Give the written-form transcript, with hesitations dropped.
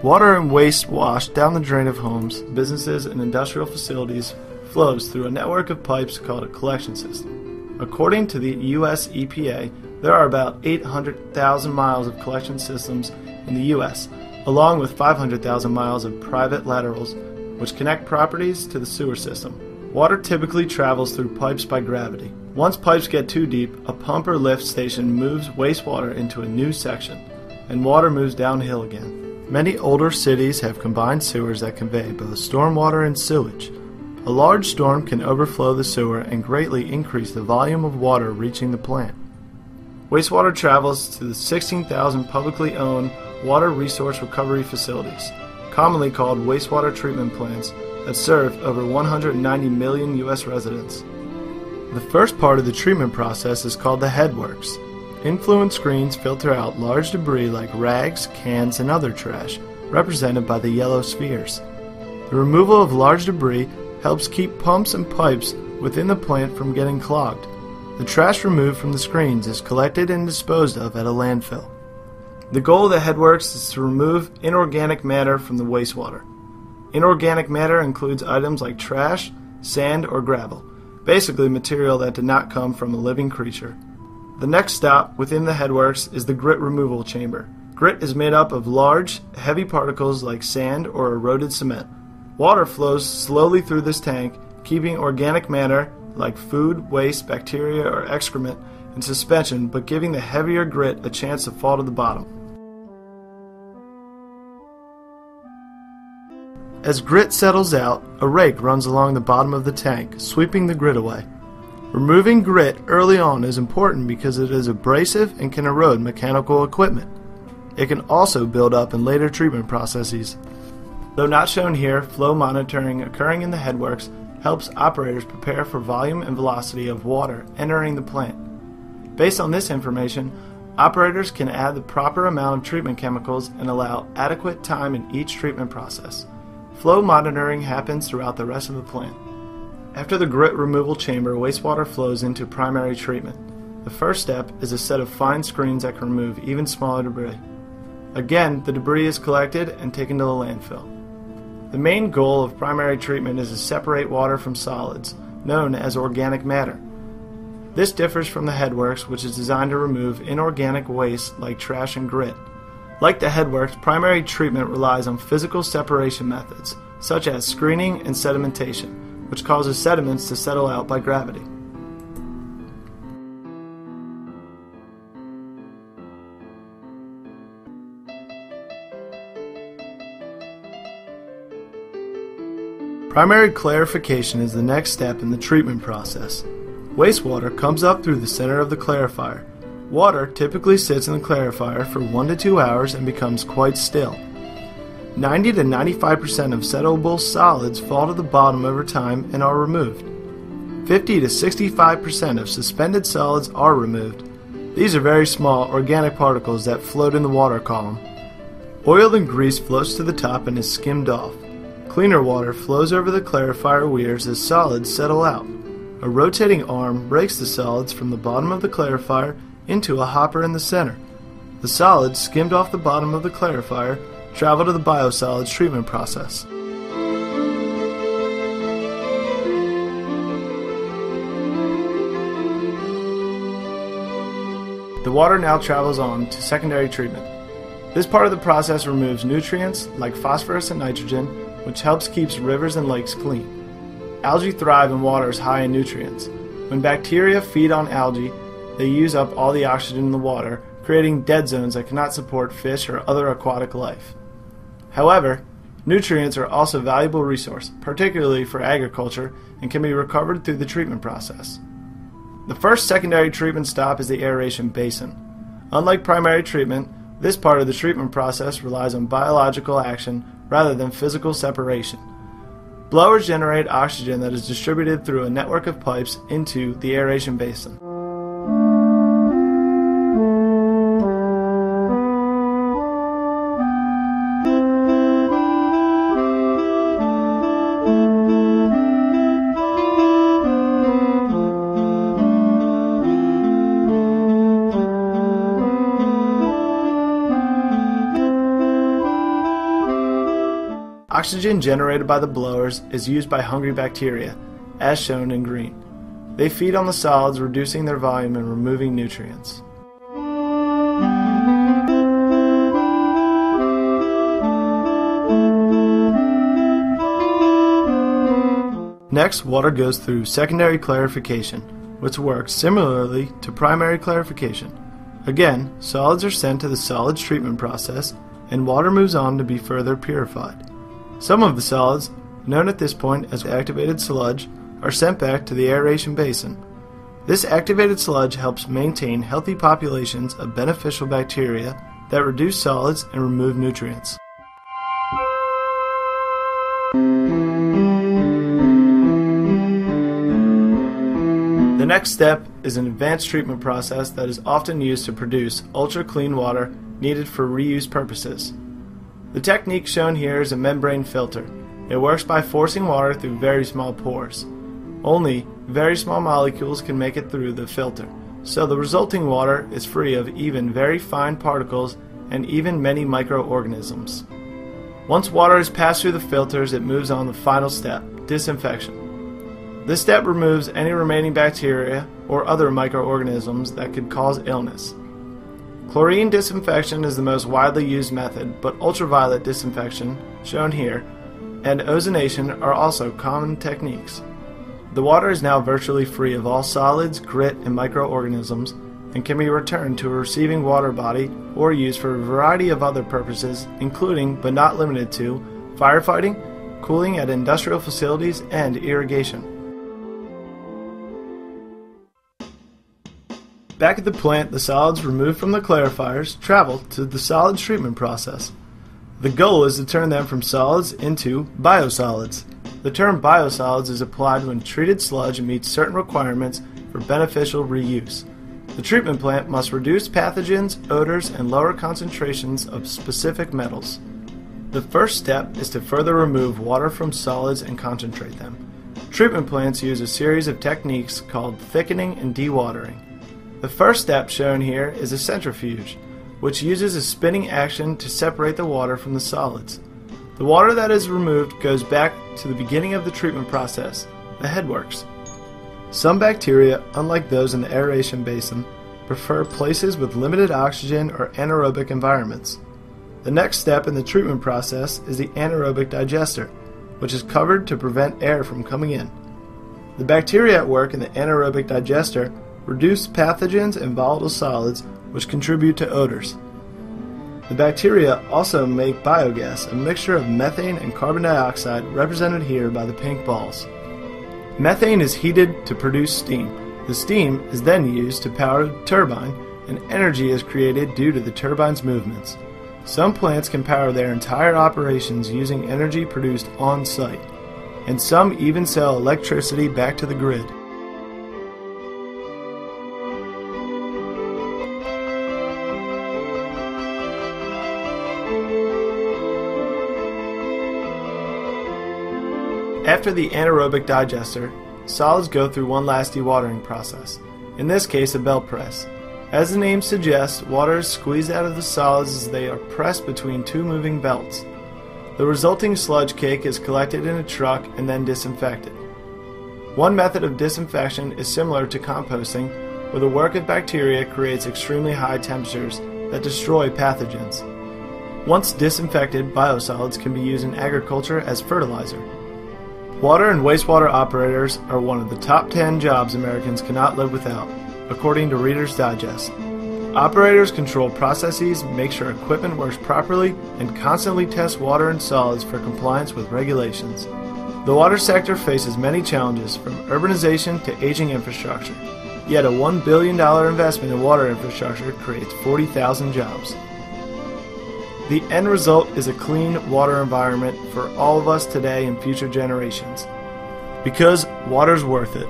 Water and waste washed down the drain of homes, businesses, and industrial facilities flows through a network of pipes called a collection system. According to the U.S. EPA, there are about 800,000 miles of collection systems in the U.S., along with 500,000 miles of private laterals, which connect properties to the sewer system. Water typically travels through pipes by gravity. Once pipes get too deep, a pump or lift station moves wastewater into a new section, and water moves downhill again. Many older cities have combined sewers that convey both stormwater and sewage. A large storm can overflow the sewer and greatly increase the volume of water reaching the plant. Wastewater travels to the 16,000 publicly owned water resource recovery facilities, commonly called wastewater treatment plants, that serve over 190 million U.S. residents. The first part of the treatment process is called the headworks. Influent screens filter out large debris like rags, cans, and other trash, represented by the yellow spheres. The removal of large debris helps keep pumps and pipes within the plant from getting clogged. The trash removed from the screens is collected and disposed of at a landfill. The goal of the headworks is to remove inorganic matter from the wastewater. Inorganic matter includes items like trash, sand, or gravel, basically material that did not come from a living creature. The next stop within the headworks is the grit removal chamber. Grit is made up of large, heavy particles like sand or eroded cement. Water flows slowly through this tank, keeping organic matter like food, waste, bacteria, or excrement in suspension, but giving the heavier grit a chance to fall to the bottom. As grit settles out, a rake runs along the bottom of the tank, sweeping the grit away. Removing grit early on is important because it is abrasive and can erode mechanical equipment. It can also build up in later treatment processes. Though not shown here, flow monitoring occurring in the headworks helps operators prepare for volume and velocity of water entering the plant. Based on this information, operators can add the proper amount of treatment chemicals and allow adequate time in each treatment process. Flow monitoring happens throughout the rest of the plant. After the grit removal chamber, wastewater flows into primary treatment. The first step is a set of fine screens that can remove even smaller debris. Again, the debris is collected and taken to the landfill. The main goal of primary treatment is to separate water from solids, known as organic matter. This differs from the headworks, which is designed to remove inorganic waste like trash and grit. Like the headworks, primary treatment relies on physical separation methods, such as screening and sedimentation, which causes sediments to settle out by gravity. Primary clarification is the next step in the treatment process. Wastewater comes up through the center of the clarifier. Water typically sits in the clarifier for 1 to 2 hours and becomes quite still. 90 to 95% of settleable solids fall to the bottom over time and are removed. 50 to 65% of suspended solids are removed. These are very small organic particles that float in the water column. Oil and grease floats to the top and is skimmed off. Cleaner water flows over the clarifier weirs as solids settle out. A rotating arm breaks the solids from the bottom of the clarifier into a hopper in the center. The solids skimmed off the bottom of the clarifier travel to the biosolids treatment process. The water now travels on to secondary treatment. This part of the process removes nutrients like phosphorus and nitrogen, which helps keep rivers and lakes clean. Algae thrive in waters high in nutrients. When bacteria feed on algae, they use up all the oxygen in the water, creating dead zones that cannot support fish or other aquatic life. However, nutrients are also a valuable resource, particularly for agriculture, and can be recovered through the treatment process. The first secondary treatment stop is the aeration basin. Unlike primary treatment, this part of the treatment process relies on biological action rather than physical separation. Blowers generate oxygen that is distributed through a network of pipes into the aeration basin. oxygen generated by the blowers is used by hungry bacteria, as shown in green. They feed on the solids, reducing their volume and removing nutrients. Next, water goes through secondary clarification, which works similarly to primary clarification. Again, solids are sent to the solids treatment process, and water moves on to be further purified. Some of the solids, known at this point as activated sludge, are sent back to the aeration basin. This activated sludge helps maintain healthy populations of beneficial bacteria that reduce solids and remove nutrients. The next step is an advanced treatment process that is often used to produce ultra-clean water needed for reuse purposes. The technique shown here is a membrane filter. It works by forcing water through very small pores. Only very small molecules can make it through the filter, so the resulting water is free of even very fine particles and even many microorganisms. Once water is passed through the filters, it moves on to the final step, disinfection. This step removes any remaining bacteria or other microorganisms that could cause illness. Chlorine disinfection is the most widely used method, but ultraviolet disinfection, shown here, and ozonation are also common techniques. The water is now virtually free of all solids, grit, and microorganisms, and can be returned to a receiving water body or used for a variety of other purposes, including, but not limited to, firefighting, cooling at industrial facilities, and irrigation. Back at the plant, the solids removed from the clarifiers travel to the solids treatment process. The goal is to turn them from solids into biosolids. The term biosolids is applied when treated sludge meets certain requirements for beneficial reuse. The treatment plant must reduce pathogens, odors, and lower concentrations of specific metals. The first step is to further remove water from solids and concentrate them. Treatment plants use a series of techniques called thickening and dewatering. The first step shown here is a centrifuge, which uses a spinning action to separate the water from the solids. The water that is removed goes back to the beginning of the treatment process, the headworks. Some bacteria, unlike those in the aeration basin, prefer places with limited oxygen or anaerobic environments. The next step in the treatment process is the anaerobic digester, which is covered to prevent air from coming in. The bacteria at work in the anaerobic digester reduce pathogens and volatile solids, which contribute to odors. The bacteria also make biogas, a mixture of methane and carbon dioxide, represented here by the pink balls. Methane is heated to produce steam. The steam is then used to power a turbine, and energy is created due to the turbine's movements. Some plants can power their entire operations using energy produced on site, and some even sell electricity back to the grid. After the anaerobic digester, solids go through one last dewatering process, in this case a belt press. As the name suggests, water is squeezed out of the solids as they are pressed between two moving belts. The resulting sludge cake is collected in a truck and then disinfected. One method of disinfection is similar to composting, where the work of bacteria creates extremely high temperatures that destroy pathogens. Once disinfected, biosolids can be used in agriculture as fertilizer. Water and wastewater operators are one of the top 10 jobs Americans cannot live without, according to Reader's Digest. Operators control processes, make sure equipment works properly, and constantly test water and solids for compliance with regulations. The water sector faces many challenges, from urbanization to aging infrastructure. Yet a $1 billion investment in water infrastructure creates 40,000 jobs. The end result is a clean water environment for all of us today and future generations. Because water's worth it.